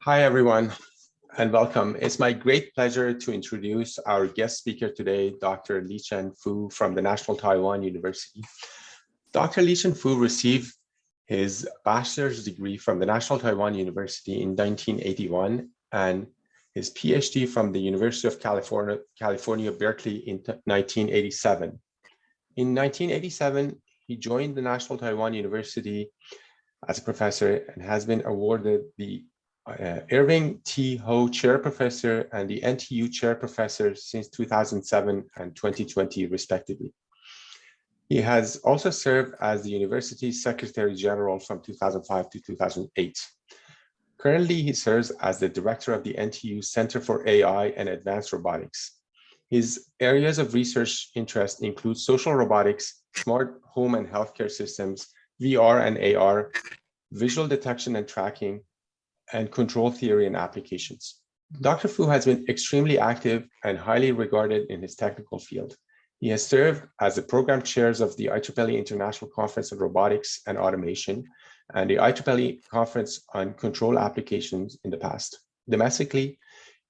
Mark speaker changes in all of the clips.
Speaker 1: Hi, everyone, and welcome. It's my great pleasure to introduce our guest speaker today, Dr. Li-Chen Fu from the National Taiwan University. Dr. Li-Chen Fu received his bachelor's degree from the National Taiwan University in 1981 and his PhD from the University of California, Berkeley in 1987. In 1987, he joined the National Taiwan University as a professor and has been awarded the Irving T. Ho Chair Professor and the NTU Chair Professor since 2007 and 2020, respectively. He has also served as the university's Secretary General from 2005 to 2008. Currently, he serves as the Director of the NTU Center for AI and Advanced Robotics. His areas of research interest include social robotics, smart home and healthcare systems, VR and AR, visual detection and tracking, and control theory and applications. Dr. Fu has been extremely active and highly regarded in his technical field. He has served as the program chairs of the IEEE International Conference on Robotics and Automation and the IEEE Conference on Control Applications in the past. Domestically,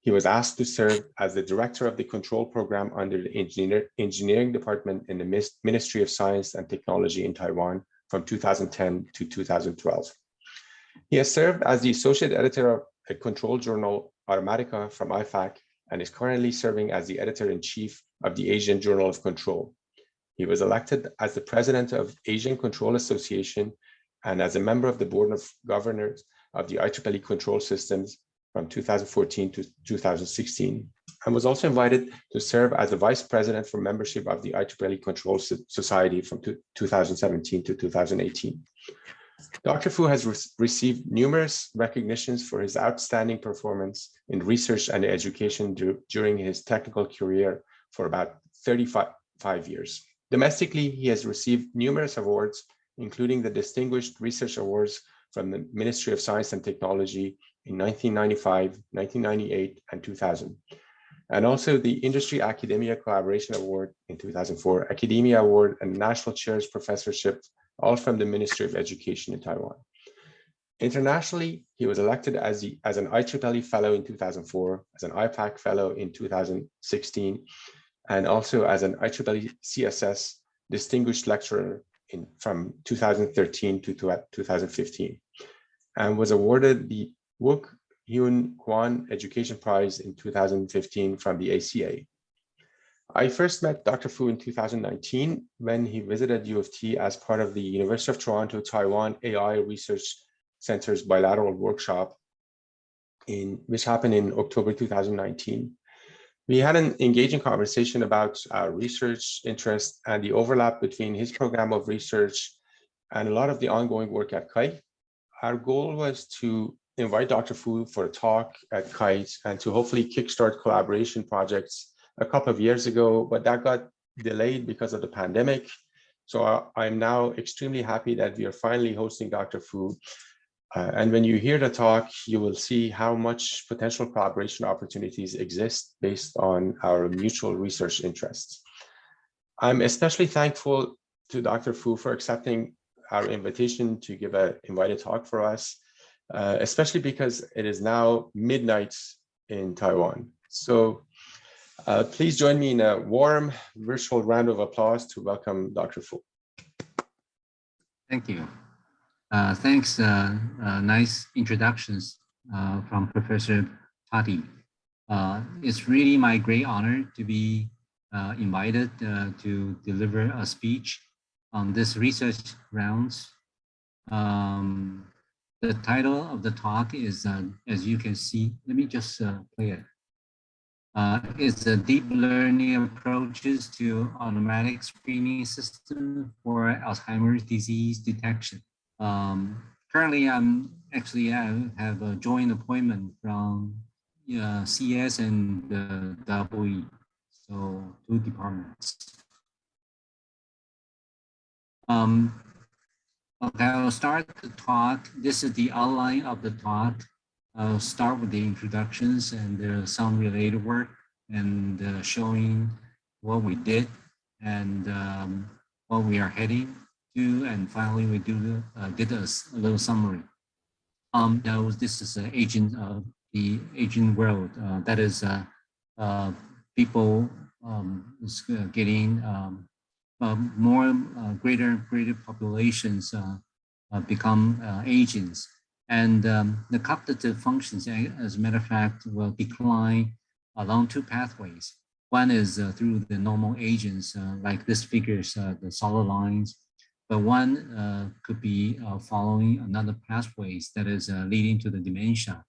Speaker 1: he was asked to serve as the director of the control program under the engineering department in the Ministry of Science and Technology in Taiwan from 2010 to 2012. He has served as the associate editor of a control journal, Automatica, from IFAC, and is currently serving as the editor-in-chief of the Asian Journal of Control. He was elected as the president of Asian Control Association and as a member of the Board of Governors of the IEEE Control Systems from 2014 to 2016, and was also invited to serve as the vice president for membership of the IEEE Control Society from 2017 to 2018. Dr. Fu has received numerous recognitions for his outstanding performance in research and education during his technical career for about 35 years. Domestically, he has received numerous awards, including the Distinguished Research Awards from the Ministry of Science and Technology in 1995, 1998, and 2000, and also the Industry Academia Collaboration Award in 2004, Academia Award, and National Chairs Professorship, all from the Ministry of Education in Taiwan. Internationally, he was elected as an IEEE Fellow in 2004, as an IPAC Fellow in 2016, and also as an IEEE CSS Distinguished Lecturer from 2013 to 2015, and was awarded the Wook Hyun Kwan Education Prize in 2015 from the ACA. I first met Dr. Fu in 2019 when he visited U of T as part of the University of Toronto Taiwan AI Research Center's bilateral workshop, which happened in October 2019. We had an engaging conversation about our research interest and the overlap between his program of research and a lot of the ongoing work at KITE. Our goal was to invite Dr. Fu for a talk at KITE and to hopefully kickstart collaboration projects a couple of years ago, but that got delayed because of the pandemic. So I'm now extremely happy that we are finally hosting Dr. Fu. And when you hear the talk, you will see how much potential collaboration opportunities exist based on our mutual research interests. I'm especially thankful to Dr. Fu for accepting our invitation to give an invited talk for us, especially because it is now midnight in Taiwan. So please join me in a warm virtual round of applause to welcome Dr. Fu.
Speaker 2: Thank you. Thanks. Nice introductions from Professor Patti. It's really my great honor to be invited to deliver a speech on this research rounds. The title of the talk is, as you can see, let me just play it. It's a deep learning approaches to automatic screening system for Alzheimer's disease detection. Currently, I have a joint appointment from CS and the WE, so two departments. Okay, I'll start the talk. This is the outline of the talk. I'll start with the introductions and some related work and showing what we did and what we are heading to, and finally we did a little summary. No, this is the aging world. That is, people is getting greater populations become agents, and the cognitive functions, as a matter of fact, will decline along two pathways. One is through the normal agents, like this figures the solid lines, but one could be following another pathways that is leading to the dementia,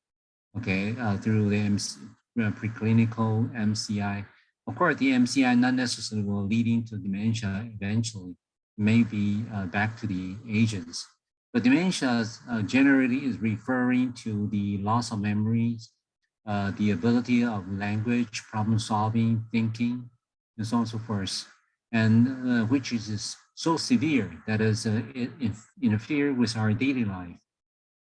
Speaker 2: okay, through the preclinical MCI. Of course, the MCI not necessarily will leading to dementia eventually, maybe back to the agents. But dementia generally is referring to the loss of memories, the ability of language, problem solving, thinking, and so on and so forth, and which is so severe that it interferes with our daily life.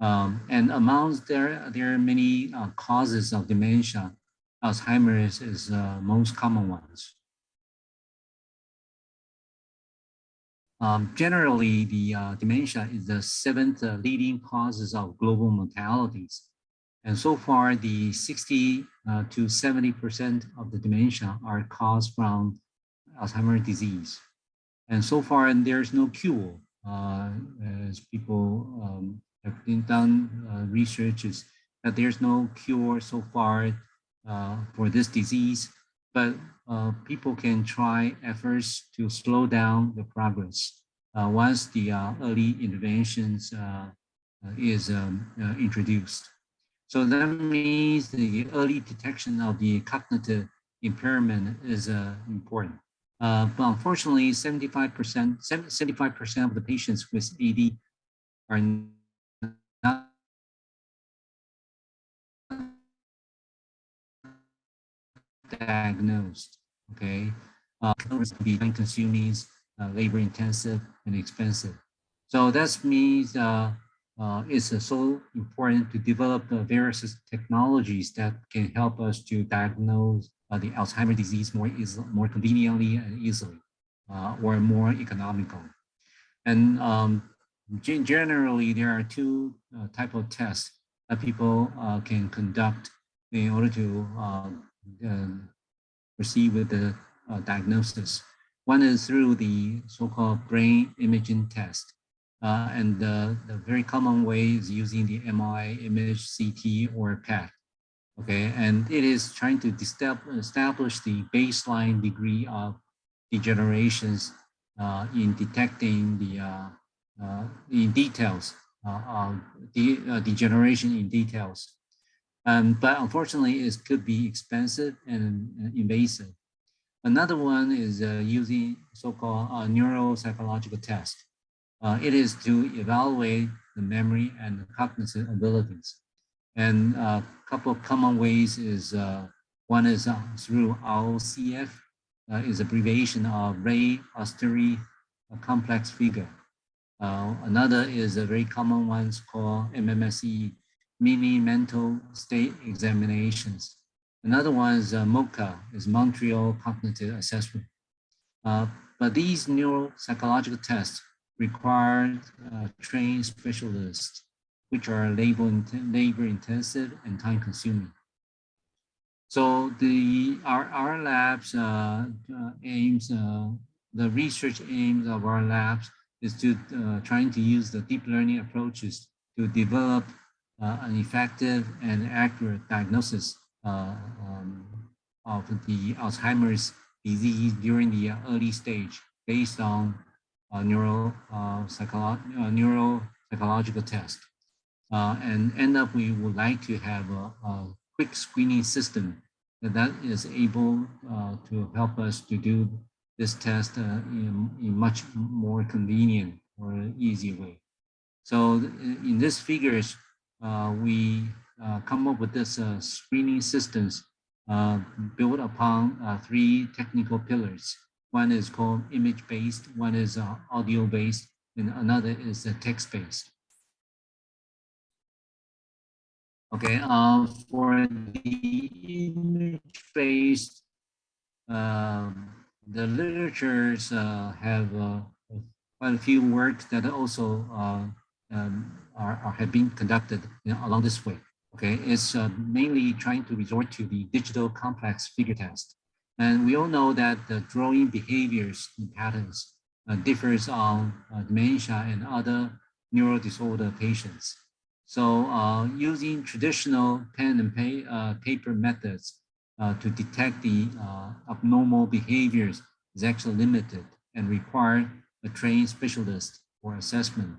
Speaker 2: And amongst there are many causes of dementia. Alzheimer's is most common ones. Generally, the dementia is the seventh leading causes of global mortalities. And so far, the 60 to 70% of the dementia are caused from Alzheimer's disease. And so far, there's no cure. As people have been done researches that there's no cure so far for this disease, but people can try efforts to slow down the progress once the early interventions is introduced. So that means the early detection of the cognitive impairment is important. But unfortunately, 75% of the patients with AD are not diagnosed, okay? Can be time-consuming, labor-intensive, and expensive. So that means it's so important to develop various technologies that can help us to diagnose the Alzheimer's disease more conveniently and easily, or more economical. And generally, there are two types of tests that people can conduct in order to proceed with the diagnosis. One is through the so-called brain imaging test. And the very common way is using the MRI image, CT, or PET. Okay, and it is trying to establish the baseline degree of degenerations in detecting the in details of degeneration in details. But unfortunately, it could be expensive and invasive. Another one is using so-called neuropsychological test. It is to evaluate the memory and the cognitive abilities. And a couple of common ways is one is through ROCF, is abbreviation of Ray Austerity complex figure. Another is a very common one called MMSE, mini mental state examinations. Another one is MOCA, is Montreal Cognitive Assessment. But these neuropsychological tests require trained specialists, which are labor intensive and time consuming. So our labs aims, the research aims of our labs is to trying to use the deep learning approaches to develop an effective and accurate diagnosis of the Alzheimer's disease during the early stage based on neuropsychological test. And end up, we would like to have a quick screening system that is able to help us to do this test in much more convenient or easy way. So in these figures, we come up with this screening systems built upon three technical pillars. One is called image-based, one is audio-based, and another is text-based. Okay, for the image-based, the literatures have quite a few works that also have been conducted along this way. Okay, it's mainly trying to resort to the digital complex figure test. And we all know that the drawing behaviors and patterns differs on dementia and other neural disorder patients. So using traditional pen and paper methods to detect the abnormal behaviors is actually limited and require a trained specialist for assessment.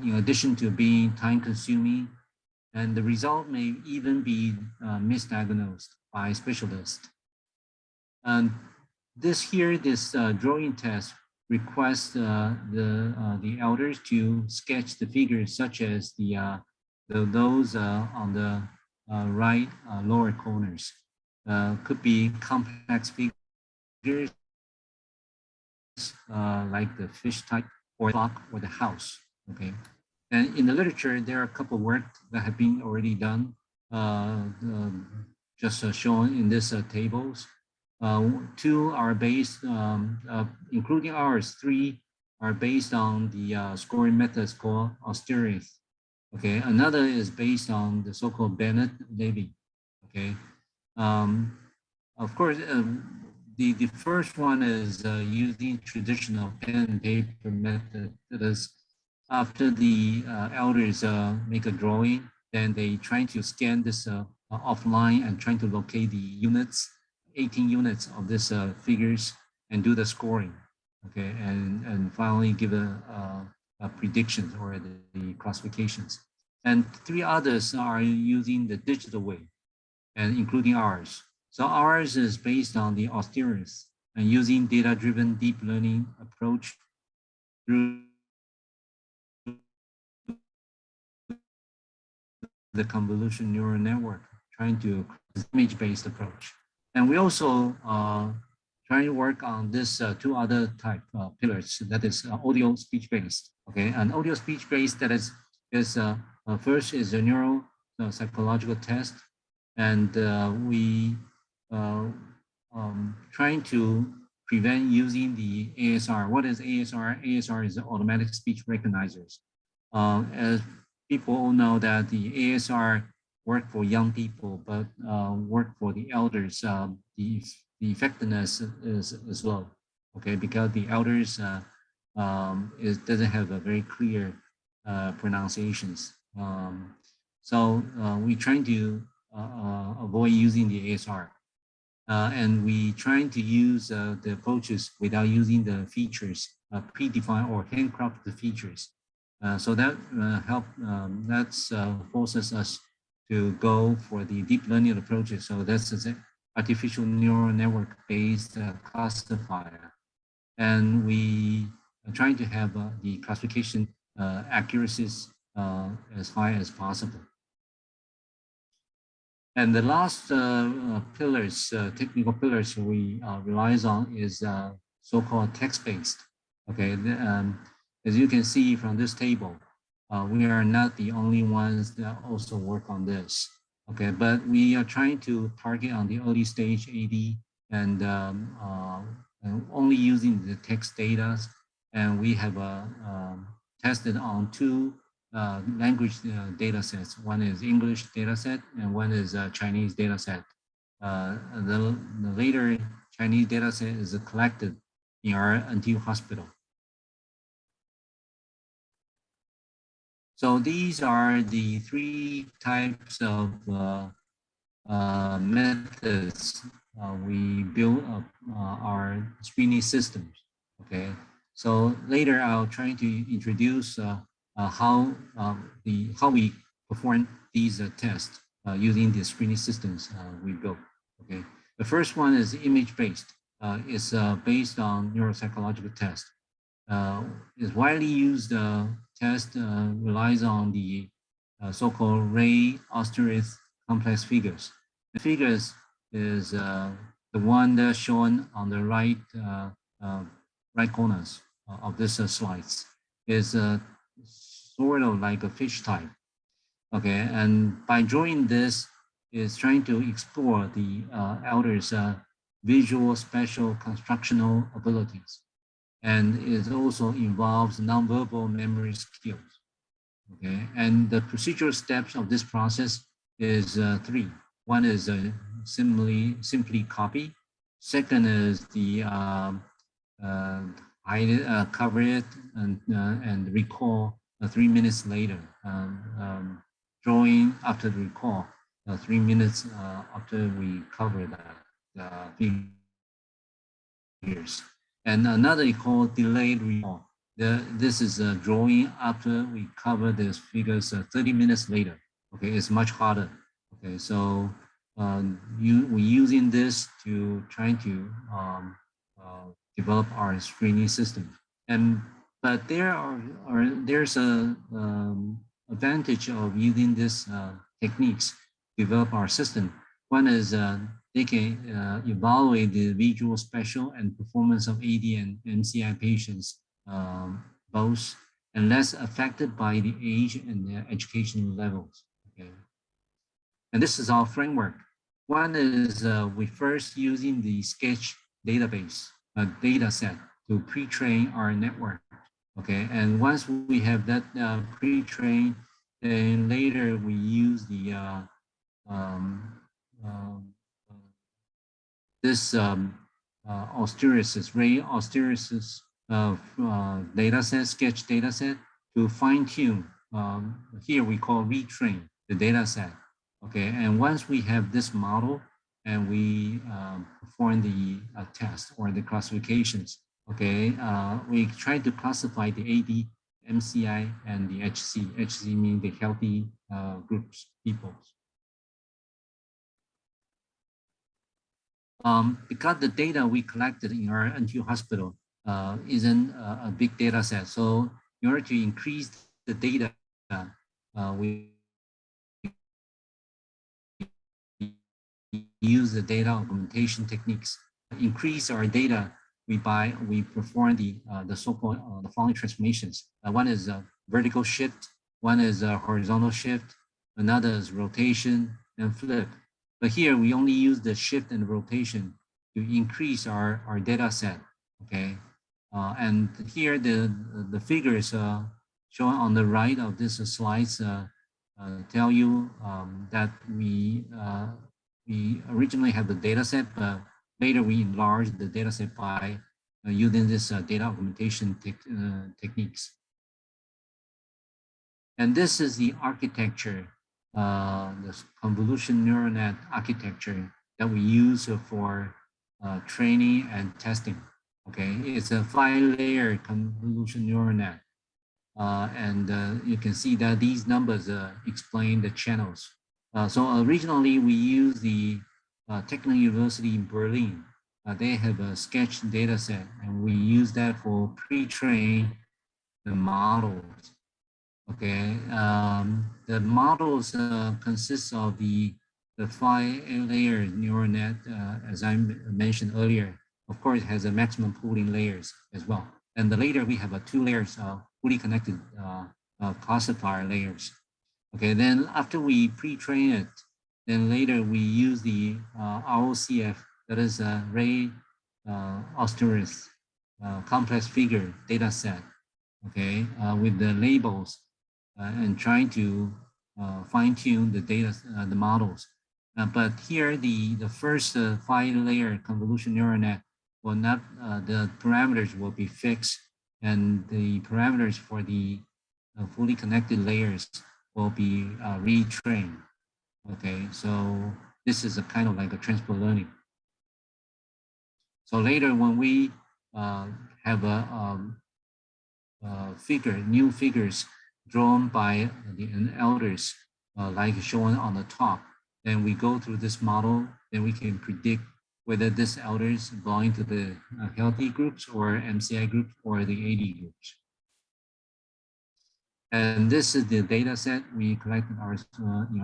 Speaker 2: In addition to being time consuming, and the result may even be misdiagnosed by specialists. And this drawing test requests the elders to sketch the figures such as those on the right lower corners. Could be complex figures like the fish type or the clock or the house. Okay, and in the literature, there are a couple of work that have been already done, just shown in this tables. Two are based, including ours, three are based on the scoring methods called austerities. Okay, another is based on the so-called Bennett-Levy. Okay, of course, the first one is using traditional pen and paper method. That is, after the elders make a drawing, then they try to scan this offline and trying to locate the units, 18 units of this figures and do the scoring. Okay, and finally give a predictions or the classifications. And three others are using the digital way, and including ours. So ours is based on the austerities and using data-driven deep learning approach through the convolution neural network, trying to image-based approach. And we also trying to work on this two other type pillars, that is audio speech-based. Okay, and audio speech-based that is first is a neuro psychological test, and we trying to prevent using the ASR. What is ASR? ASR is automatic speech recognizers. As people all know that the ASR work for young people, but work for the elders, the effectiveness is low. Okay, because the elders doesn't have a very clear pronunciations. So we trying to avoid using the ASR. And we trying to use the approaches without using the features, predefined or handcrafted features. So that forces us to go for the deep learning approaches. So that's an artificial neural network based classifier. And we are trying to have the classification accuracies as high as possible. And the last pillars, technical pillars we relies on is so-called text-based. Okay, as you can see from this table, we are not the only ones that also work on this. Okay, but we are trying to target on the early stage AD and only using the text data. And we have tested on two language data sets. One is English data set and one is Chinese data set. The later Chinese data set is collected in our NTU hospital. So these are the three types of methods we build up our screening systems. Okay, so later I'll try to introduce how we perform these tests using the screening systems we built. Okay, the first one is image-based. It's based on neuropsychological test. Is widely used test relies on the so-called Ray Austerlitz complex figures. The figures is the one that's shown on the right right corners of this slides. Is sort of like a fish type. Okay, and by drawing this is trying to explore the elders' visual spatial constructional abilities. And it also involves nonverbal memory skills. Okay, and the procedural steps of this process is three. One is simply copy. Second is the uh, hide it, cover it, and recall 3 minutes later. Drawing after the recall, 3 minutes after we cover the figures. And another is called delayed recall. This is a drawing after we cover the figures 30 minutes later. Okay, it's much harder. Okay, so we're using this to try to develop our screening system. But there's a advantage of using this techniques to develop our system. One is they can evaluate the visual, spatial, and performance of AD and MCI patients both, and less affected by the age and the educational levels. Okay, and this is our framework. One is we first using the sketch database data set to pre-train our network. Okay, and once we have that pre-trained, then later we use the this Ray Austerlitz data set, sketch data set to fine tune. Here we call retrain the data set. Okay, and once we have this model and we perform the test or the classifications, okay, we try to classify the AD, MCI, and the HC. HC means the healthy groups, people. Because the data we collected in our NTU hospital isn't a big data set, so in order to increase the data, we use the data augmentation techniques. Increase our data, we perform the so-called the following transformations. One is a vertical shift, one is a horizontal shift, another is rotation and flip. But here we only use the shift and rotation to increase our data set. Okay, and here the figures shown on the right of this slides tell you that we originally have the data set, but later we enlarged the data set by using this data augmentation techniques. And this is the architecture, this convolution neural net architecture that we use for training and testing. Okay, it's a 5-layer convolution neural net. And you can see that these numbers explain the channels. So originally we used the Technical University in Berlin. They have a sketch data set, and we use that for pre-train the models. Okay, the models consist of the 5-layer neural net, as I mentioned earlier. Of course, it has a maximum pooling layers as well. And later we have 2 layers of fully connected classifier layers. Okay, then after we pre-train it, then later we use the ROCF, that is Ray Austerlitz complex figure data set. Okay, with the labels and trying to fine tune the data, the models. But here the first 5-layer convolution neural net will not, the parameters will be fixed, and the parameters for the fully connected layers will be retrained. Okay, so this is a kind of like a transport learning. So later when we have a new figures drawn by the elders, like shown on the top, then we go through this model, then we can predict whether this elders belong to the healthy groups or MCI groups or the AD groups. And this is the data set we collected in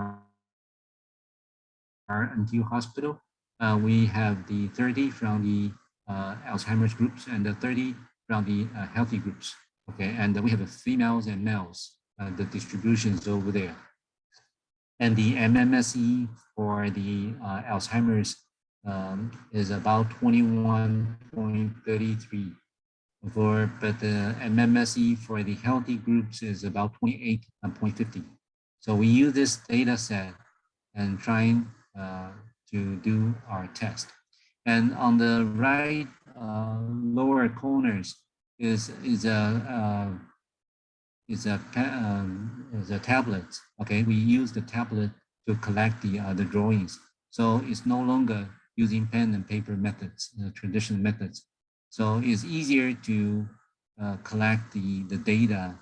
Speaker 2: our NTU hospital. We have the 30 from the Alzheimer's groups and the 30 from the healthy groups. Okay, and we have females and males, the distributions over there. And the MMSE for the Alzheimer's is about 21.33. but the MMSE for the healthy groups is about 28.50. So we use this data set and trying to do our test. And on the right lower corners is a tablet. Okay, we use the tablet to collect the drawings. So it's no longer using pen and paper methods, traditional methods. So it's easier to collect the data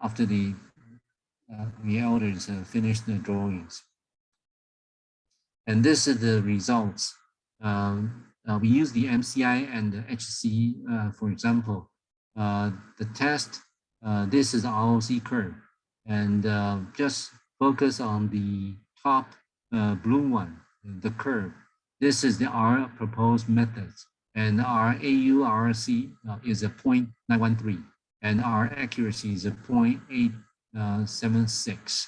Speaker 2: after the elders finish the drawings. And this is the results. We use the MCI and the HC, for example. The test, this is the ROC curve. And just focus on the top blue one, the curve. This is our proposed methods. And our AURC is a 0.913. And our accuracy is a 0.876.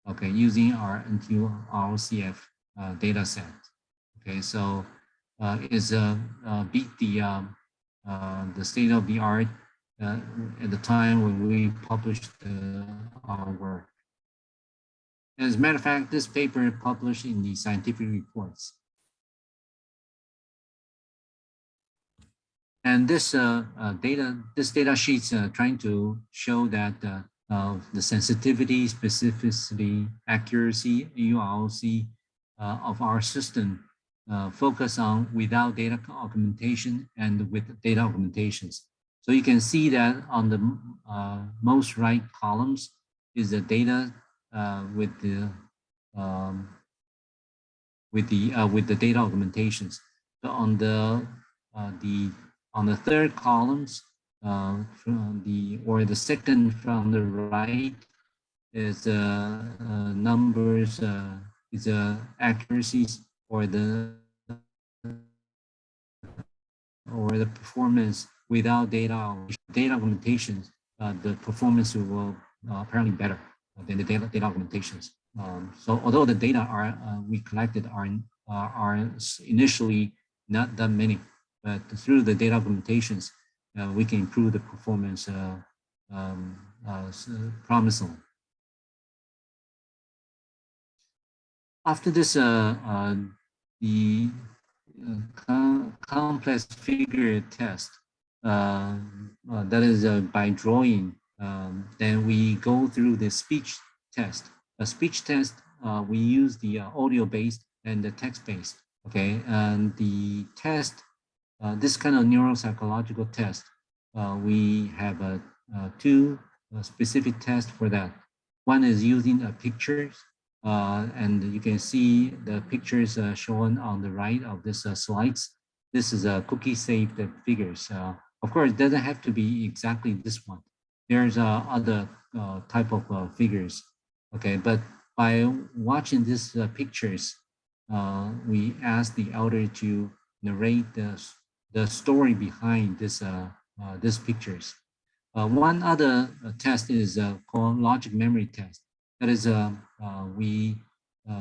Speaker 2: Okay, using our NTU ROCF data set. Okay, so is beat the state of the art at the time when we published our work. As a matter of fact, this paper published in the scientific reports. And this data sheets trying to show that the sensitivity, specificity, accuracy, URC of our system focus on without data augmentation and with data augmentations. So you can see that on the most right columns is the data with the data augmentations. So on the third columns, from the second from the right is numbers, is accuracies or the performance without data augmentations. The performance will apparently better than the data augmentations. So although the data we collected are initially not that many, but through the data augmentations, we can improve the performance promisingly. After this, the complex figure test, that is by drawing, then we go through the speech test. A speech test, we use the audio-based and the text-based, okay? And the test, this kind of neuropsychological test, we have two specific tests for that. One is using pictures, and you can see the pictures shown on the right of this slides. This is a cookie-shaped figures. Of course, it doesn't have to be exactly this one. There's other type of figures, okay? But by watching these pictures, we ask the elder to narrate the story behind these pictures. One other test is called logic memory test. That is, we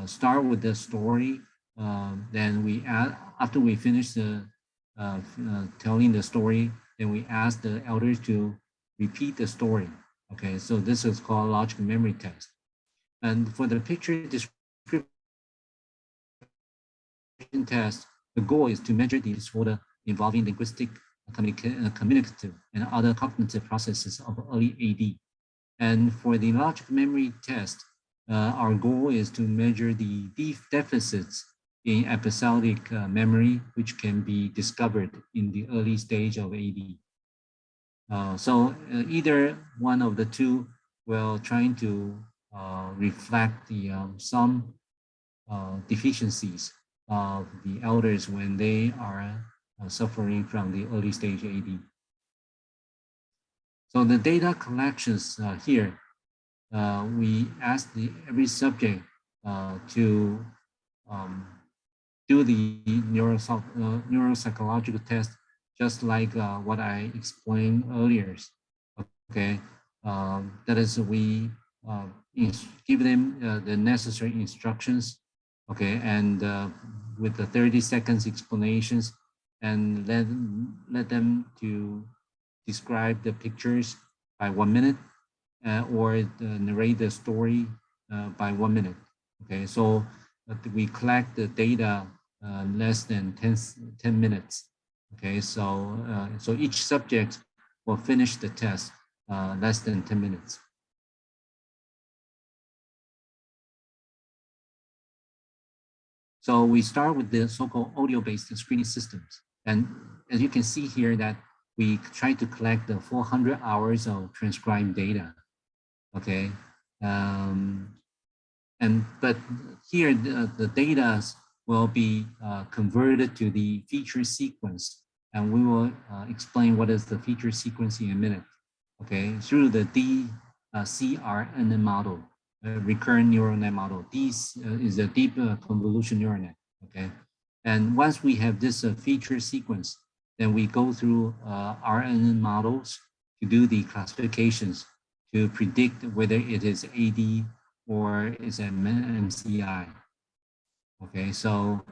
Speaker 2: start with the story, then we add, after we finish telling the story, then we ask the elders to repeat the story. Okay, so this is called logic memory test. And for the picture description test, the goal is to measure the disorder involving linguistic, communicative, and other cognitive processes of early AD. And for the logic memory test, our goal is to measure the deficits in episodic memory, which can be discovered in the early stage of AD. So either one of the two will trying to reflect the some deficiencies of the elders when they are suffering from the early stage AD. So the data collections here, we ask every subject to do the neuropsychological test, just like what I explained earlier. Okay, that is, we give them the necessary instructions. Okay, and with the 30 seconds explanations, and let them to describe the pictures by 1 minute or narrate the story by 1 minute. Okay, so we collect the data less than 10 minutes. Okay, so so each subject will finish the test less than 10 minutes. So we start with the so-called audio-based screening systems. And as you can see here that we try to collect the 400 hours of transcribed data, okay? But here the data will be converted to the feature sequence, and we will explain what is the feature sequence in a minute, okay? Through the CRNN model, recurrent neural net model. This is a deep convolution neural net, okay? And once we have this feature sequence, then we go through RNN models to do the classifications to predict whether it is AD or is an MCI. Okay, so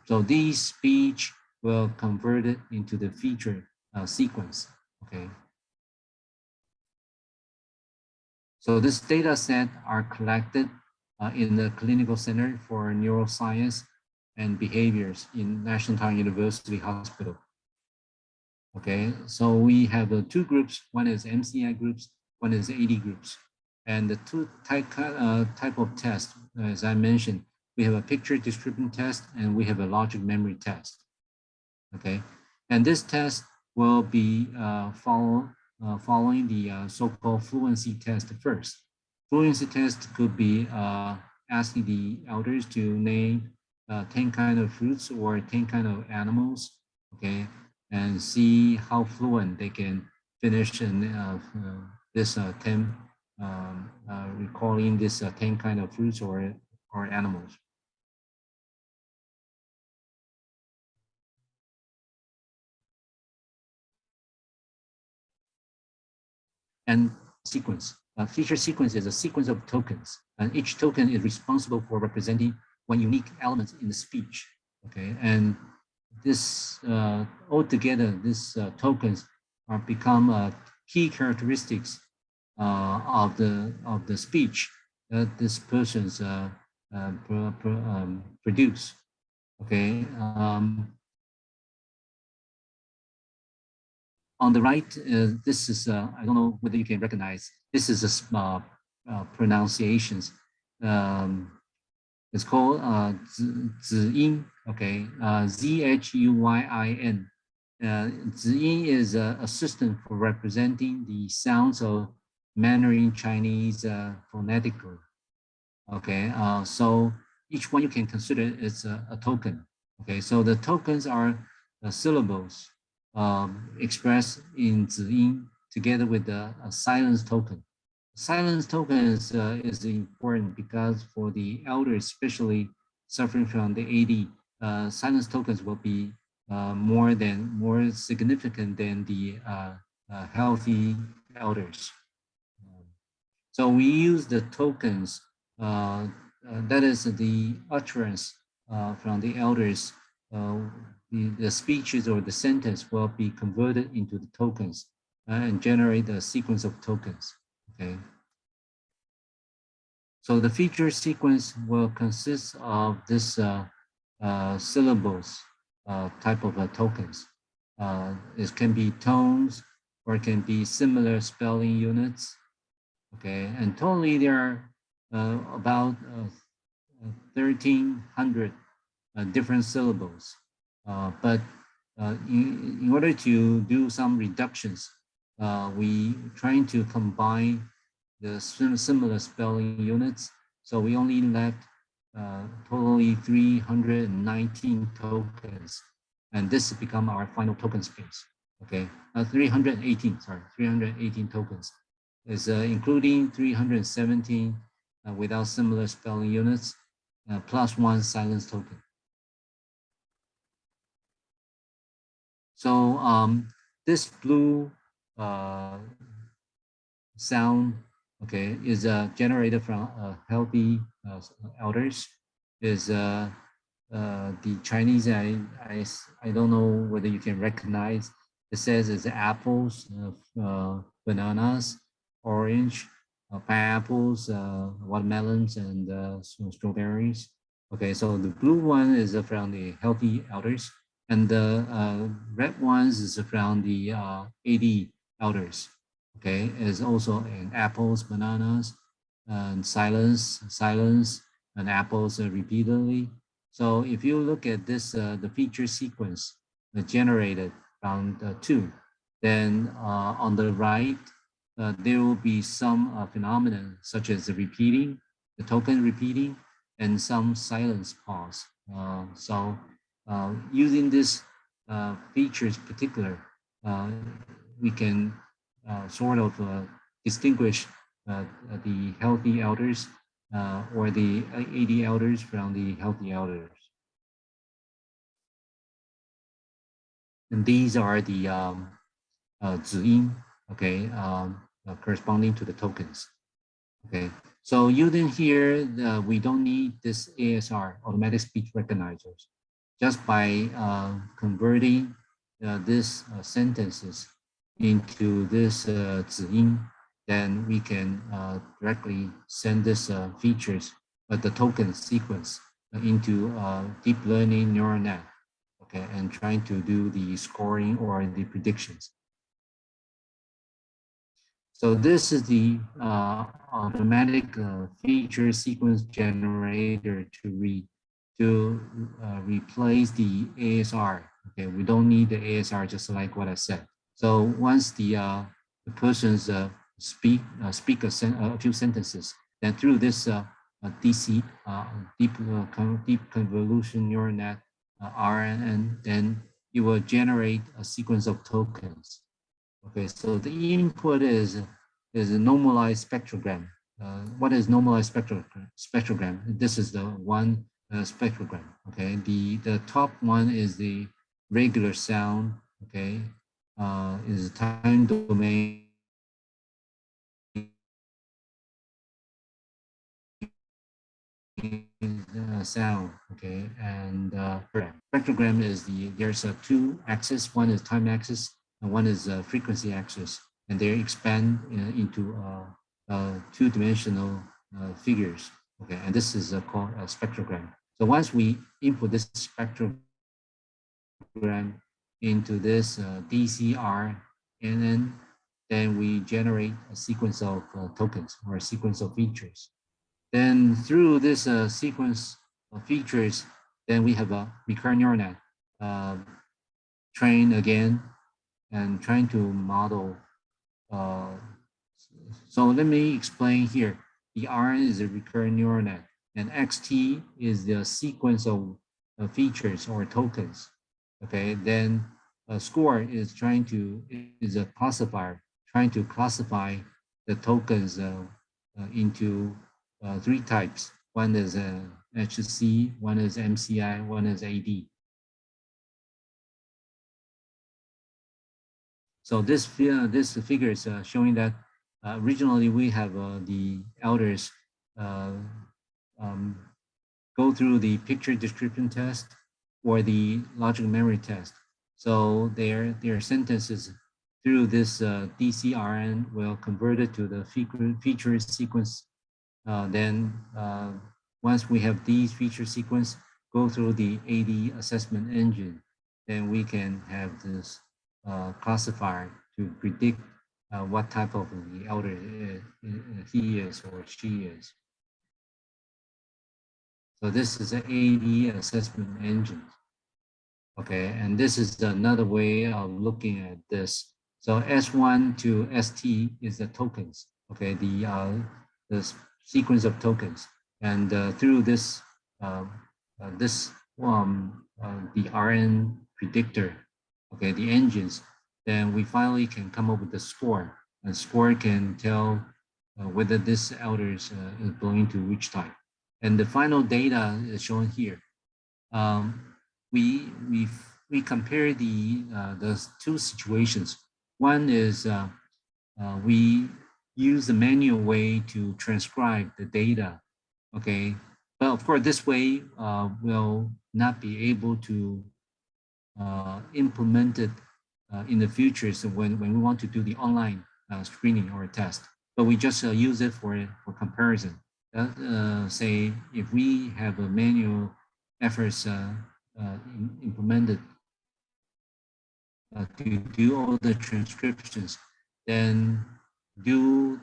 Speaker 2: so this speech will convert it into the feature sequence. Okay. So this data set are collected in the Clinical Center for Neuroscience and Behaviors in National Taiwan University Hospital. Okay, so we have two groups. One is MCI groups, one is AD groups. And the two type of test, as I mentioned, we have a picture description test and we have a logic memory test. Okay, and this test will be following the so-called fluency test first. Fluency test could be asking the elders to name 10 kind of fruits or 10 kind of animals, okay, and see how fluent they can finish in this 10, recalling this 10 kind of fruits or animals. And sequence. Feature sequence is a sequence of tokens, and each token is responsible for representing one unique element in the speech. Okay, and this altogether, these tokens are become key characteristics of the speech that this person's produce. Okay. On the right, this is, I don't know whether you can recognize, this is a pronunciations. It's called Ziyin, okay, Zhuyin. Ziyin is a system for representing the sounds of Mandarin Chinese phonetically. Okay, so each one you can consider is a token. Okay, so the tokens are syllables expressed in Ziyin together with a silence token. Silence token is important because for the elders, especially suffering from the AD, silence tokens will be more significant than the healthy elders. So we use the tokens, that is the utterance from the elders. The speeches or the sentence will be converted into the tokens and generate a sequence of tokens. Okay. So the feature sequence will consist of this syllables type of tokens. It can be tones or it can be similar spelling units. Okay, and totally there are about 1,300 different syllables. But in order to do some reductions, we trying to combine the similar spelling units. So we only left totally 319 tokens. And this become our final token space. Okay, 318 tokens. Is including 317 without similar spelling units, plus one silence token. So this blue sound, okay, is generated from healthy elders. Is the Chinese, I don't know whether you can recognize, It says it's apples, bananas, orange, pineapples, watermelons, and strawberries. Okay, so the blue one is from the healthy elders, and the red ones is from the 80 elders. Okay, is also in apples, bananas, and silence, and apples repeatedly. So if you look at this, the feature sequence generated from the two, then on the right, there will be some phenomenon such as the repeating, the token repeating, and some silence pause. So using this features particular, we can sort of distinguish the healthy elders or the 80 elders from the healthy elders. And these are the 子音, okay, corresponding to the tokens. Okay, so using here, we don't need this ASR, automatic speech recognizers. Just by converting these sentences into this 子音, then we can directly send this features, the token sequence into deep learning neural net, okay, and trying to do the scoring or the predictions. So this is the automatic feature sequence generator to replace the ASR. Okay, we don't need the ASR, just like what I said. So once the persons speak a few sentences, then through this DC deep convolution neural net RNN, then it will generate a sequence of tokens. Okay, so the input is a normalized spectrogram. What is normalized spectrogram? This is the one spectrogram. Okay, the top one is the regular sound. Okay, is time domain sound. Okay, and spectrogram is there's two axis. One is time axis, and one is frequency axis, and they expand into two-dimensional figures. Okay, and this is called a spectrogram. So once we input this spectrogram into this DCR, and then we generate a sequence of tokens or a sequence of features. Then through this sequence of features, then we have a recurrent neural net trained again and trying to model. So let me explain here. The RN is a recurrent neural net, and XT is the sequence of features or tokens. Okay, then a score is a classifier trying to classify the tokens into three types. One is HC, one is MCI, one is AD. So this figure is showing that originally we have the elders go through the picture description test or the logical memory test. So their sentences through this DCRN will convert it to the feature sequence. Then once we have these feature sequence, go through the AD assessment engine, then we can have this classifier to predict what type of the elder he is or she is. So this is an AD assessment engine. Okay, and this is another way of looking at this. So S1 to ST is the tokens. Okay, the sequence of tokens, and through this the RN predictor, okay, the engines, then we finally can come up with the score, and score can tell whether this elder is belonging to which type. And the final data is shown here. We compare the two situations. One is we use the manual way to transcribe the data, okay? But of course, this way will not be able to implement it in the future, so when we want to do the online screening or test, but we just use it for comparison. Say if we have a manual efforts implemented to do all the transcriptions, then do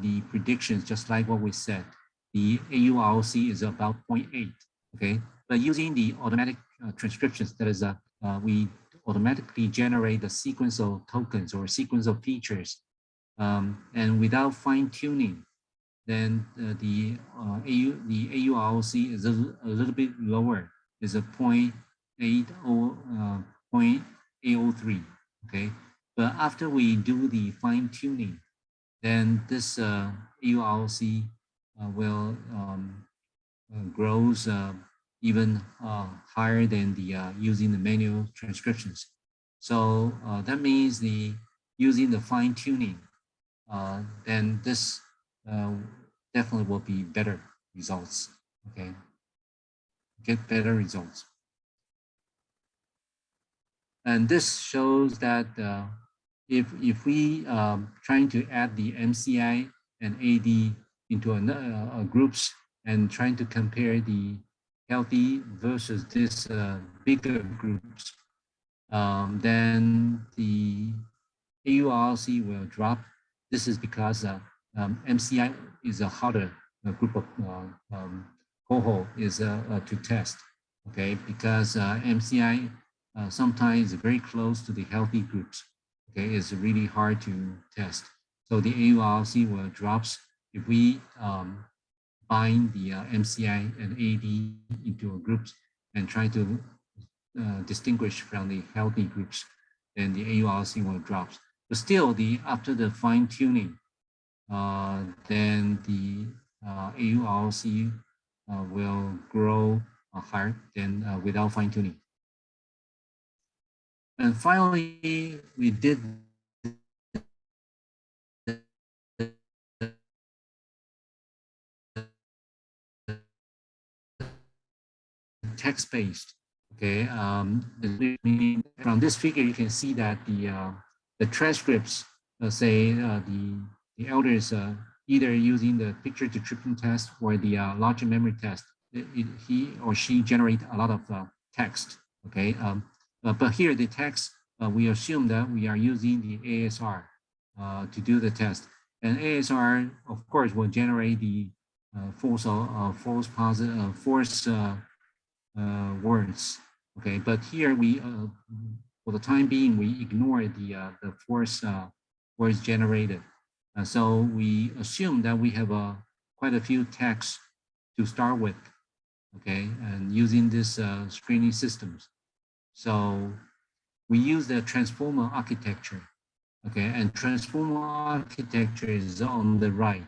Speaker 2: the predictions just like what we said. The AURC is about 0.8, okay? But using the automatic transcriptions, that is, we automatically generate the sequence of tokens or sequence of features, and without fine tuning, then the AURC is a little bit lower, is a 0.803, okay? But after we do the fine tuning, then this AURC will grows even higher than the using the manual transcriptions. So that means using the fine tuning, then this definitely will be better results. Okay, get better results. And this shows that if we trying to add the MCI and AD into groups and trying to compare the healthy versus this bigger groups, then the AURC will drop. This is because MCI is a harder group of cohort is to test, okay? Because MCI sometimes is very close to the healthy groups, okay? It's really hard to test. So the AURC will drops if we bind the MCI and AD into groups and try to distinguish from the healthy groups, then the AURC will drop. But still, after the fine tuning, then the AURC will grow higher than without fine tuning. And finally, we did text-based. Okay, from this figure, you can see that the transcripts, say the elders either using the picture-to-description test or the larger memory test, he or she generate a lot of text. Okay, but here the text, we assume that we are using the ASR to do the test, and ASR, of course, will generate the false positive, false words. Okay, but here we, for the time being, we ignore the false words generated. So we assume that we have quite a few texts to start with, okay, and using this screening systems. So we use the transformer architecture, okay, and transformer architecture is on the right.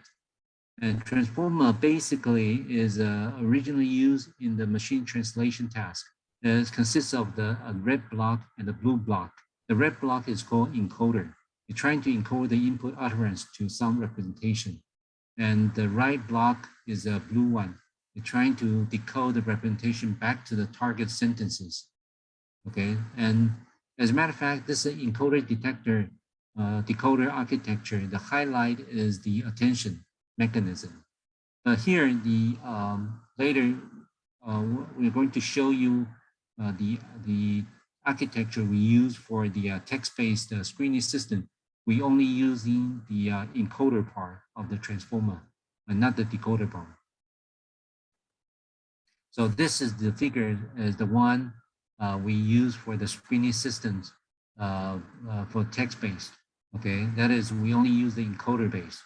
Speaker 2: And transformer basically is originally used in the machine translation task. It consists of the red block and the blue block. The red block is called encoder. You're trying to encode the input utterance to some representation. And the right block is a blue one. You're trying to decode the representation back to the target sentences. Okay, and as a matter of fact, this encoder detector, decoder architecture, the highlight is the attention mechanism. But here, later, we're going to show you the architecture we use for the text-based screening system. We only using the encoder part of the transformer and not the decoder part. So this is the figure, is the one we use for the screening systems for text-based. Okay, that is, we only use the encoder base.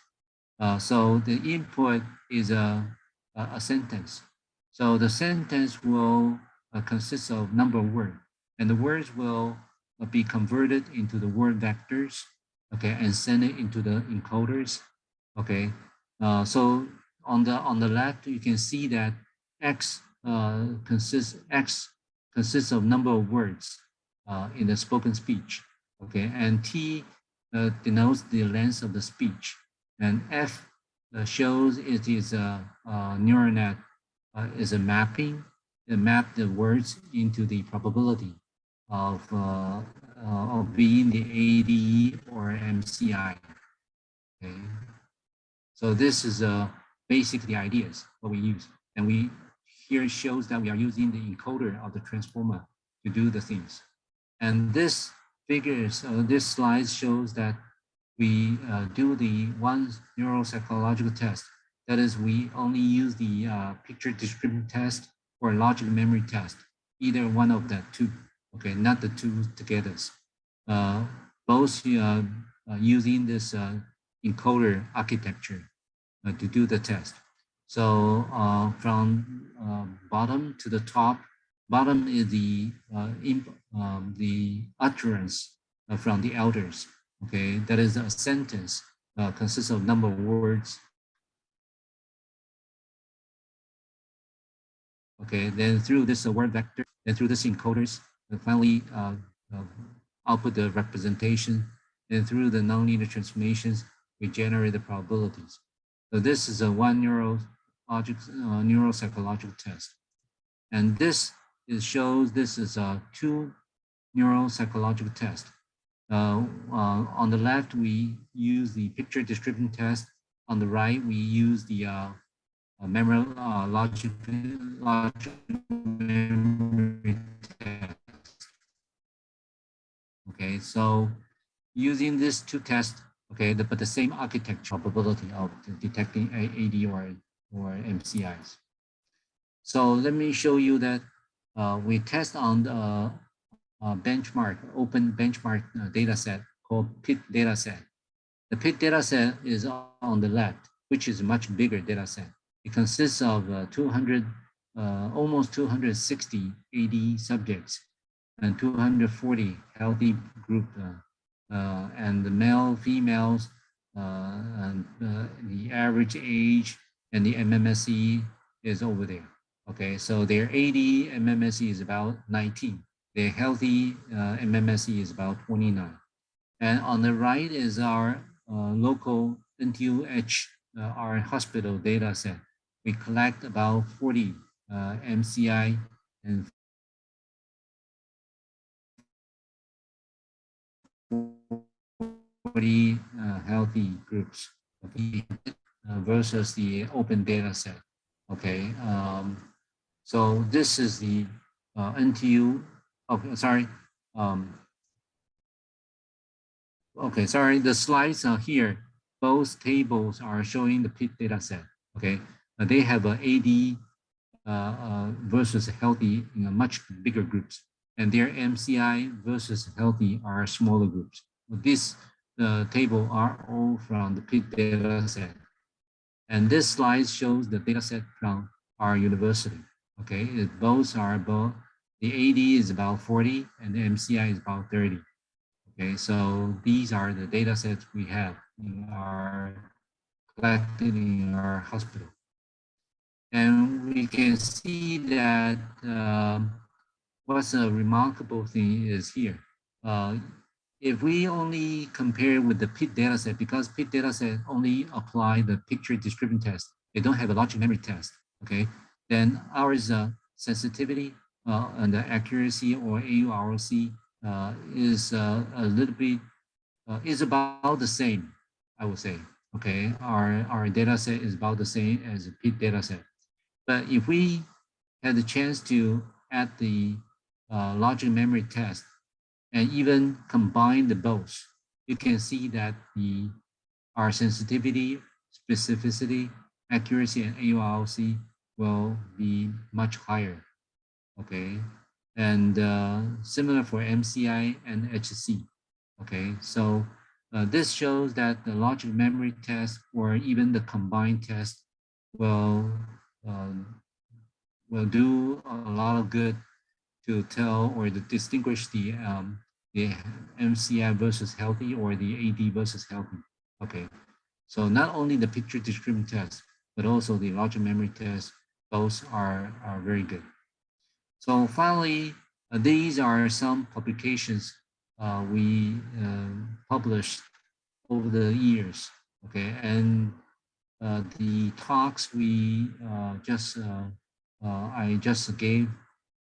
Speaker 2: So the input is a sentence. So the sentence will consist of number of words, and the words will be converted into the word vectors, okay, and send it into the encoders, okay. So on the left, you can see that X consists of number of words in the spoken speech, okay, and T denotes the length of the speech. And F shows it is a neural net, is a mapping, it map the words into the probability. of being the AD or MCI. Okay, so this is basic the ideas what we use, and we here shows that we are using the encoder of the transformer to do the things. And this figures, this slide shows that we do the one neuropsychological test. That is, we only use the picture description test or logic memory test, either one of the two, okay, not the two together. Both using this encoder architecture to do the test. So from bottom to the top, bottom is the utterance from the elders. Okay, that is a sentence consists of number of words. Okay, then through this word vector, then through this encoders, and finally output the representation, and through the nonlinear transformations, we generate the probabilities. So this is a one neuropsychological test. And this shows this is a two neuropsychological test. On the left, we use the picture description test. On the right, we use the memory logic memory test. Okay, so using these two tests, okay, but the same architecture probability of detecting AD or MCIs. So let me show you that we test on the benchmark, open benchmark data set called PIT data set. The PIT data set is on the left, which is a much bigger data set. It consists of 200, almost 260 AD subjects and 240 healthy group, and the male, females, and the average age and the MMSE is over there. Okay, so their AD MMSE is about 19. Their healthy MMSE is about 29. And on the right is our local NTUH, our hospital data set. We collect about 40 MCI and 40 healthy groups, okay, versus the open data set. Okay, so this is the NTU. Okay, sorry. Okay, sorry. The slides are here. Both tables are showing the PIT data set. Okay, they have a AD versus healthy in a much bigger groups, and their MCI versus healthy are smaller groups. This table are all from the PIT data set. And this slide shows the data set from our university. Okay, both are about, the AD is about 40 and the MCI is about 30. Okay, so these are the data sets we have in our collected in our hospital. And we can see that what's a remarkable thing is here. If we only compare with the PIT dataset, because PIT dataset only apply the picture description test, they don't have a logic memory test, okay? Then ours sensitivity and the accuracy or AURC is a little bit, is about the same, I would say, okay? Our dataset is about the same as the PIT dataset. But if we had the chance to add the logic memory test, and even combine the both, you can see that our sensitivity, specificity, accuracy, and AURC will be much higher, okay? And similar for MCI and HC, okay? So this shows that the logic memory test or even the combined test will do a lot of good to tell or to distinguish the MCI versus healthy or the AD versus healthy. Okay, so not only the picture description test, but also the logic memory test, both are very good. So finally, these are some publications we published over the years. Okay, and the talks we I just gave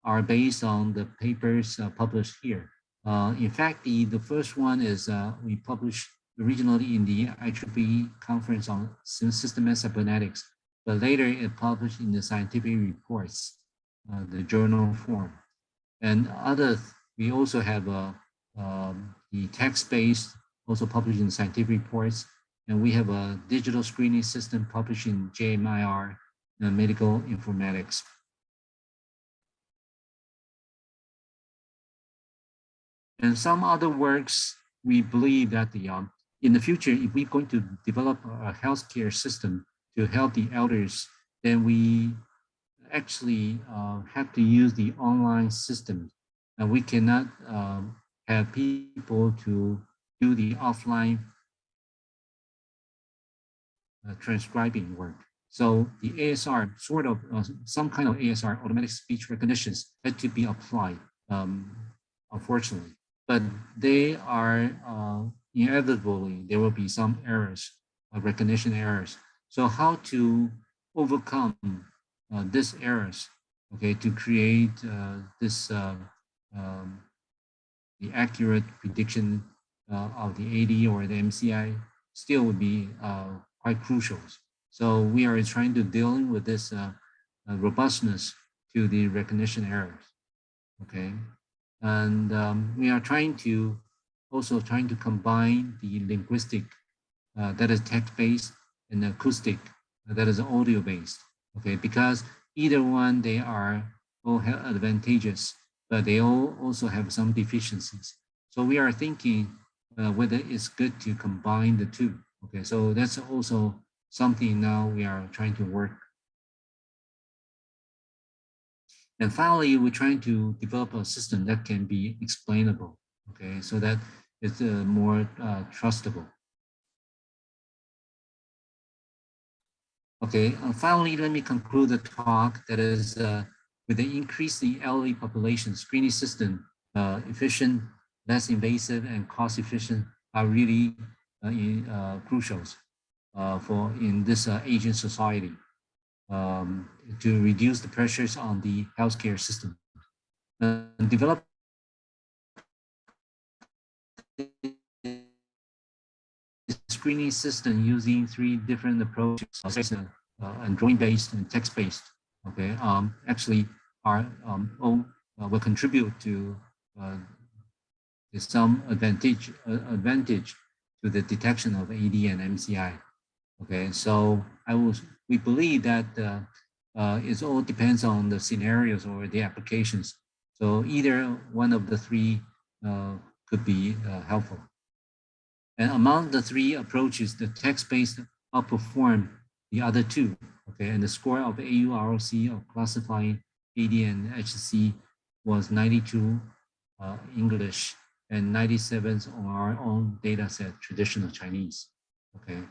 Speaker 2: are based on the papers published here. In fact, the first one is we published originally in the IEEE conference on system and cybernetics, but later it published in the scientific reports, the journal form. And we also have the text-based, also published in scientific reports, and we have a digital screening system published in JMIR, medical informatics. And some other works, we believe that in the future, if we're going to develop a healthcare system to help the elders, then we actually have to use the online system. And we cannot have people to do the offline transcribing work. So the ASR, some kind of ASR, automatic speech recognitions, had to be applied, unfortunately. But they are inevitably, there will be some errors, recognition errors. So how to overcome these errors, okay, to create the accurate prediction of the AD or the MCI still would be quite crucial. So we are trying to deal with this robustness to the recognition errors, okay? And we are also trying to combine the linguistic, that is text-based, and acoustic, that is audio-based, okay? Because either one, they are all have advantages, but they all also have some deficiencies. So we are thinking whether it's good to combine the two, okay? So that's also something now we are trying to work. And finally, we're trying to develop a system that can be explainable, okay? So that it's more trustable. Okay, finally, let me conclude the talk. That is, with the increase in elderly population, screening system, efficient, less invasive, and cost efficient are really crucial in this aging society. To reduce the pressures on the healthcare system. Develop screening system using 3 different approaches, Android-based and text-based. Okay, actually will contribute to some advantage to the detection of AD and MCI. Okay, so we believe that it all depends on the scenarios or the applications. So either one of the 3 could be helpful. And among the 3 approaches, the text-based outperformed the other 2. Okay, and the score of AU-ROC of classifying AD and HC was 92 English and 97 on our own data set, traditional Chinese. Okay.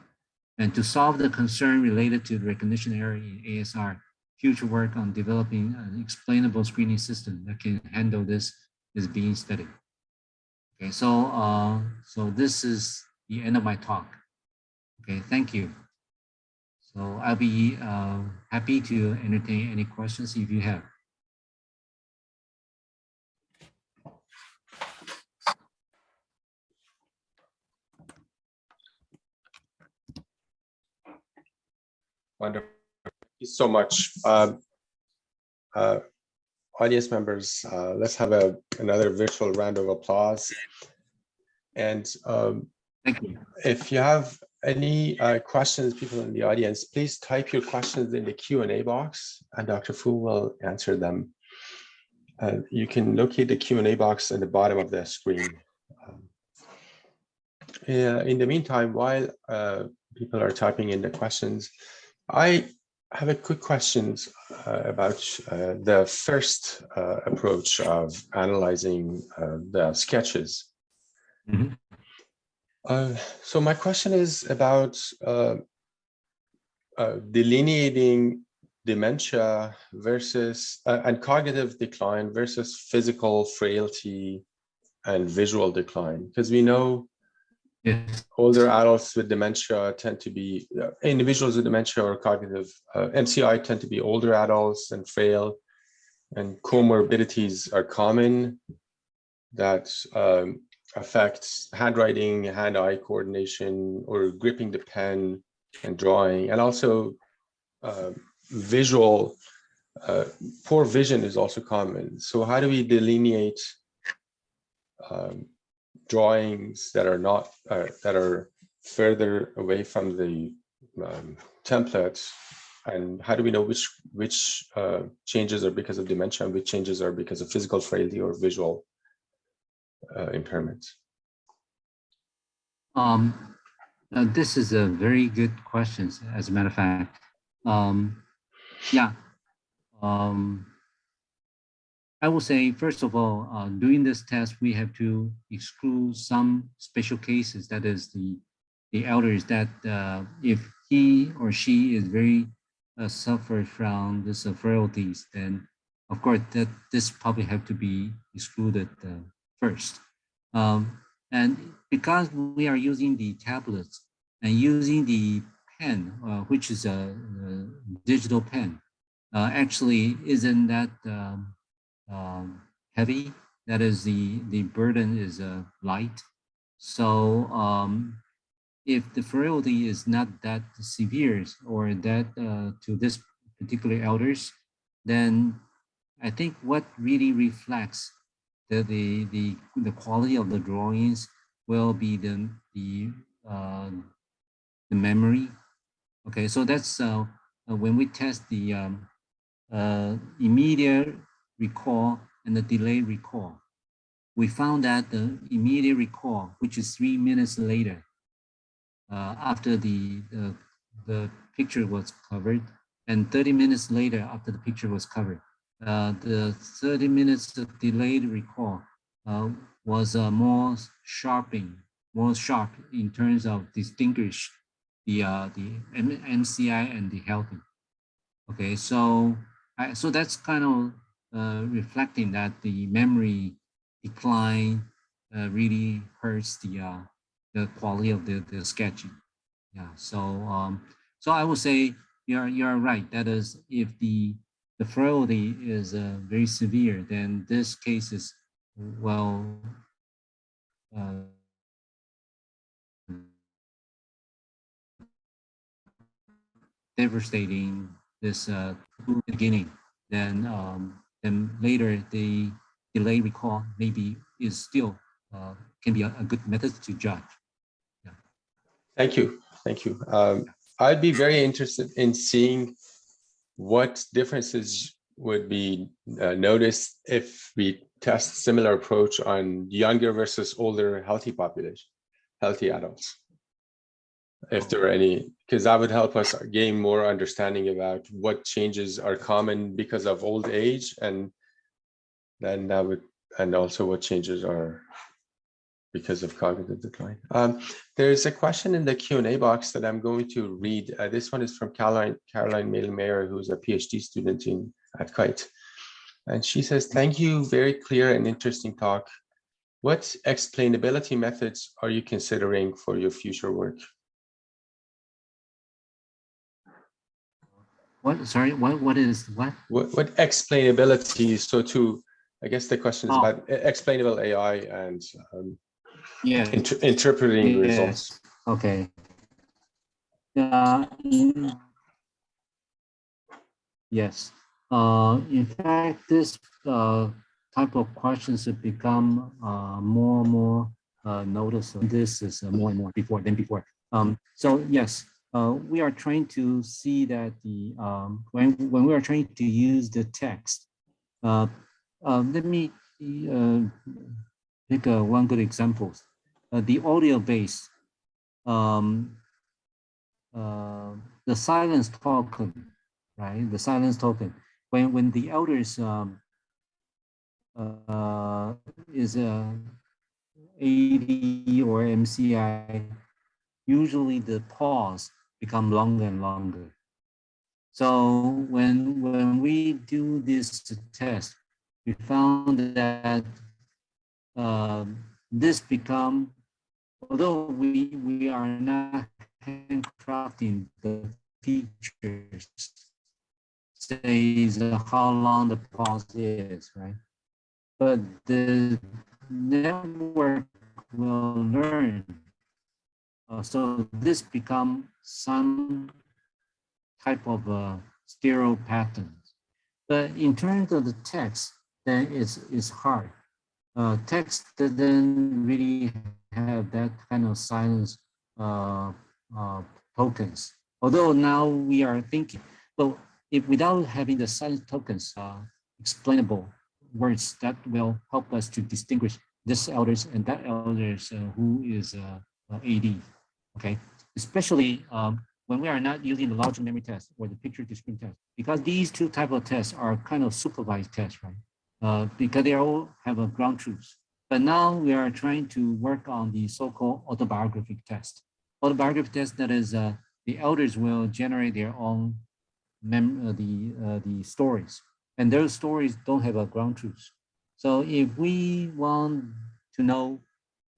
Speaker 2: And to solve the concern related to the recognition error in ASR, future work on developing an explainable screening system that can handle this is being studied. Okay, so this is the end of my talk. Okay, thank you. So I'll be happy to entertain any questions if you have.
Speaker 1: Wonderful. Thank you so much. Audience members, let's have another virtual round of applause. And
Speaker 2: thank you.
Speaker 1: If you have any questions, people in the audience, please type your questions in the Q&A box and Dr. Fu will answer them. You can locate the Q&A box at the bottom of the screen. In the meantime, while people are typing in the questions, I have a quick question about the first approach of analyzing the sketches.
Speaker 2: Mm-hmm.
Speaker 1: So my question is about delineating dementia versus and cognitive decline versus physical frailty and visual decline, because we know older adults with dementia tend to be, individuals with dementia or cognitive MCI tend to be older adults and frail, and comorbidities are common that affects handwriting, hand-eye coordination, or gripping the pen and drawing, and also visual, poor vision is also common. So how do we delineate drawings that are not, that are further away from the template, and how do we know which changes are because of dementia and which changes are because of physical frailty or visual impairments?
Speaker 2: This is a very good question, as a matter of fact. Yeah. I will say, first of all, doing this test, we have to exclude some special cases. That is the elders that if he or she is very suffered from this frailties, then of course that this probably have to be excluded first. And because we are using the tablets and using the pen, which is a digital pen, actually isn't that heavy. That is, the burden is light. So if the frailty is not that severe or that to this particular elders, then I think what really reflects the quality of the drawings will be the memory. Okay, so that's when we test the immediate recall and the delayed recall. We found that the immediate recall, which is 3 minutes later, after the picture was covered, and 30 minutes later after the picture was covered, the 30 minutes of delayed recall was more sharp in terms of distinguish the MCI and the healthy. Okay, so so that's kind of reflecting that the memory decline really hurts the quality of the sketching. Yeah, so so I would say you're right. That is, if the frailty is very severe, then this case is well devastating this beginning. Then later the delay recall maybe is still can be a good method to judge. Yeah.
Speaker 1: Thank you. Thank you. I'd be very interested in seeing what differences would be noticed if we test similar approach on younger versus older healthy population, healthy adults. If there are any, because that would help us gain more understanding about what changes are common because of old age, and then that would, and also what changes are because of cognitive decline. There's a question in the Q&A box that I'm going to read. This one is from Caroline Mayer, who's a PhD student at KITE. And she says, thank you, very clear and interesting talk. What explainability methods are you considering for your future work?
Speaker 2: What, sorry, what is what?
Speaker 1: What explainability, so to, I guess the question is about explainable AI and
Speaker 2: yeah,
Speaker 1: interpreting results.
Speaker 2: Okay. Yes. In fact, this type of questions have become more and more noticeable. This is more and more than before. So yes, we are trying to see that the when we are trying to use the text. Let me pick one good example. The audio base, the silence token, right? The silence token. When the elders is 80 or MCI, usually the pause become longer and longer. So when we do this test, we found that this become, although we are not handcrafting the features, says how long the pause is, right? But the network will learn. So this become some type of stereo patterns. But in terms of the text, then it's hard. Text doesn't really have that kind of silence uh, tokens. Although now we are thinking, well, if without having the silence tokens, explainable words that will help us to distinguish this elders and that elders who is AD, okay? Especially when we are not using the logical memory test or the picture to screen test, because these two type of tests are kind of supervised tests, right? Because they all have a ground truth. But now we are trying to work on the so-called autobiographic test. Autobiographic test, that is, the elders will generate their own the stories, and those stories don't have a ground truth. So if we want to know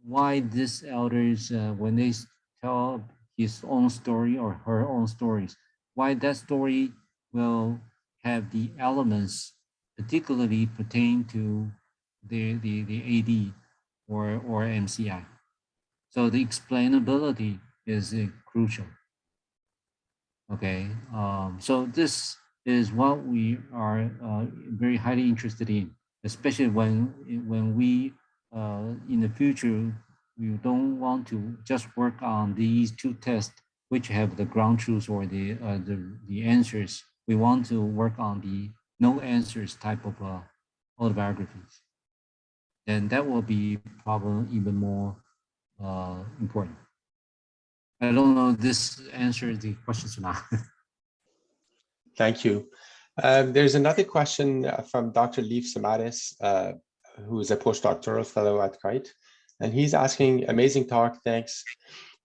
Speaker 2: why this elders, when they tell his own story or her own stories, why that story will have the elements particularly pertain to the AD or MCI. So the explainability is crucial. Okay, so this is what we are very highly interested in, especially when we in the future we don't want to just work on these two tests which have the ground truth or the answers. We want to work on the no answers type of autobiographies. Then that will be probably even more important. I don't know if this answers the questions or not.
Speaker 1: Thank you. There's another question from Dr. Leif Samatis, who is a postdoctoral fellow at KITE. And he's asking, amazing talk, thanks.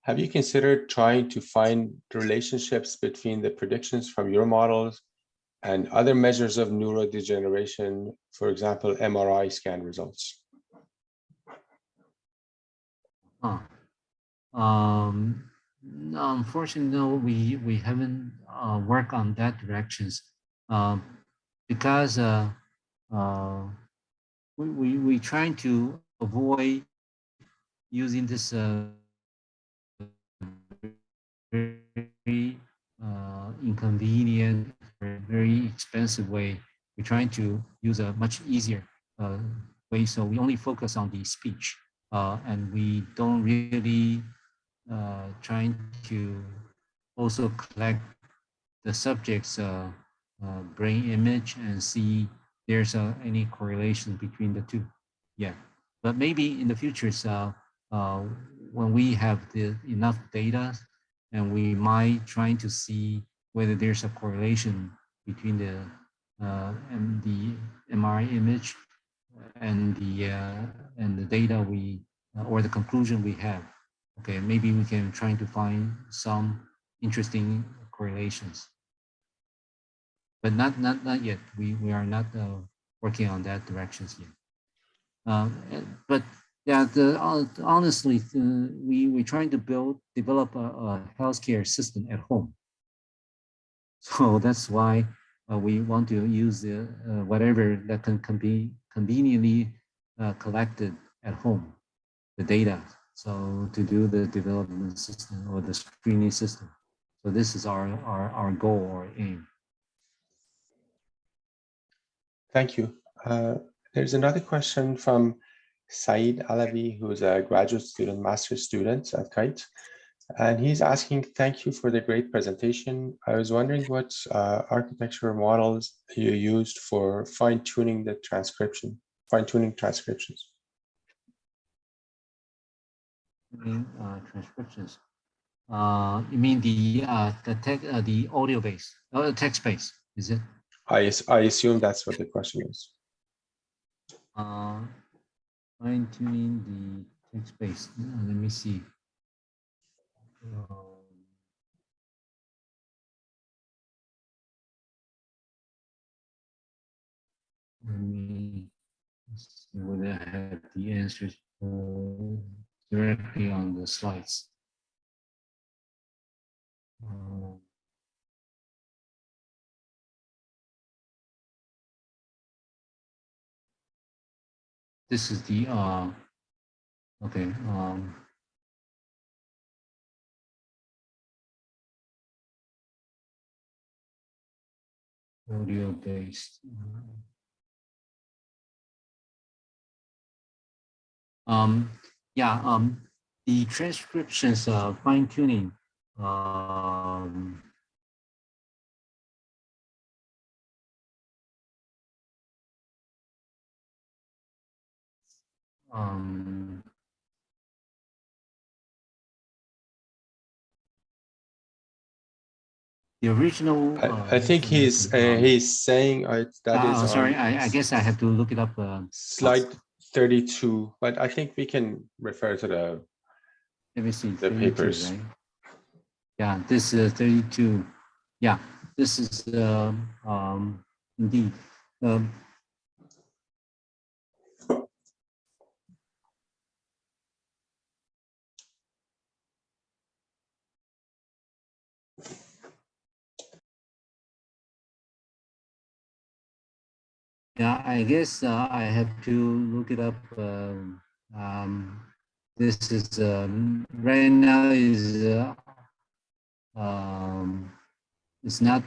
Speaker 1: Have you considered trying to find the relationships between the predictions from your models and other measures of neurodegeneration, for example, MRI scan results?
Speaker 2: No, unfortunately, no, we haven't worked on that directions because we trying to avoid using this very inconvenient or very expensive way. We're trying to use a much easier way, so we only focus on the speech and we don't really trying to also collect the subject's brain image and see there's any correlation between the two. Yeah, but maybe in the future, when we have enough data, and we might trying to see whether there's a correlation between the MRI image and the data we or the conclusion we have. Okay, maybe we can try to find some interesting correlations, but not yet. We are not working on that directions yet. But yeah, honestly, we're trying to develop a healthcare system at home. So that's why we want to use whatever that can be conveniently collected at home, the data. So to do the development system or the screening system. So this is our goal or aim.
Speaker 1: Thank you. There's another question from Saeed Alavi, who's a graduate student, master's student at KITE. And he's asking, thank you for the great presentation. I was wondering what architecture models you used for fine-tuning the transcriptions.
Speaker 2: Transcriptions. You mean the audio base, text base, is it?
Speaker 1: I assume that's what the question is.
Speaker 2: Fine-tuning the text base. Let me see. Let me see whether I have the answers directly on the slides. this is the okay. Audio based. Yeah. The transcriptions fine tuning. The original.
Speaker 1: I think he's saying that is
Speaker 2: sorry,
Speaker 1: on.
Speaker 2: I guess I have to look it up.
Speaker 1: Slide 32, but I think we can refer to the.
Speaker 2: Let me see.
Speaker 1: The papers.
Speaker 2: Right? Yeah, this is 32. Yeah, this is indeed. Yeah, I guess I have to look it up. This is right now is it's not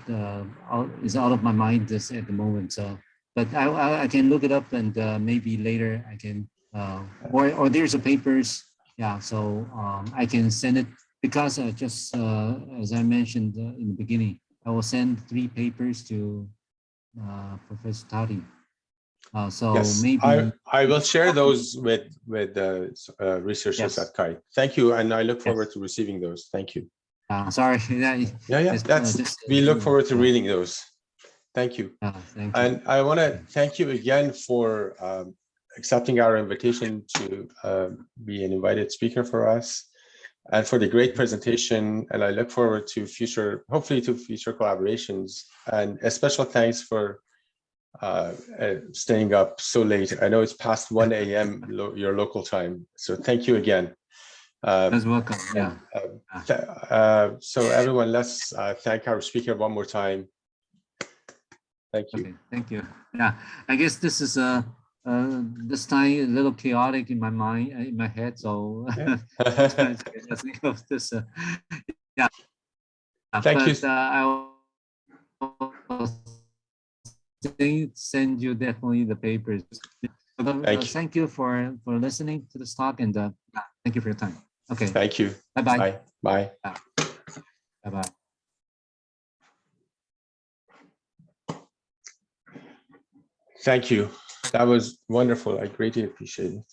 Speaker 2: it's out of my mind just at the moment. So, but I can look it up and maybe later I can or there's a papers. Yeah, so I can send it because just as I mentioned in the beginning, I will send 3 papers to Professor Tati. So
Speaker 1: yes,
Speaker 2: maybe
Speaker 1: I will share those with the researchers at KITE. Thank you, and I look forward to receiving those. Thank you.
Speaker 2: Sorry.
Speaker 1: Yeah. We look forward to reading those. Thank you.
Speaker 2: Thank you.
Speaker 1: And I want to thank you again for accepting our invitation to be an invited speaker for us, and for the great presentation. And I look forward to hopefully to future collaborations. And a special thanks for staying up so late. I know it's past 1 a.m. Your local time. So thank you again.
Speaker 2: You're welcome. Yeah.
Speaker 1: So everyone, let's thank our speaker one more time. Thank you.
Speaker 2: Okay, thank you. Yeah, I guess this is this time a little chaotic in my mind, in my head. So
Speaker 1: Yeah.
Speaker 2: let's think of this. Yeah.
Speaker 1: Thank you.
Speaker 2: I will send you definitely the papers. Thank you for listening to this talk, and thank you for your time. Okay.
Speaker 1: Thank you.
Speaker 2: Bye-bye.
Speaker 1: Bye.
Speaker 2: Bye-bye.
Speaker 1: Thank you. That was wonderful. I greatly appreciate it.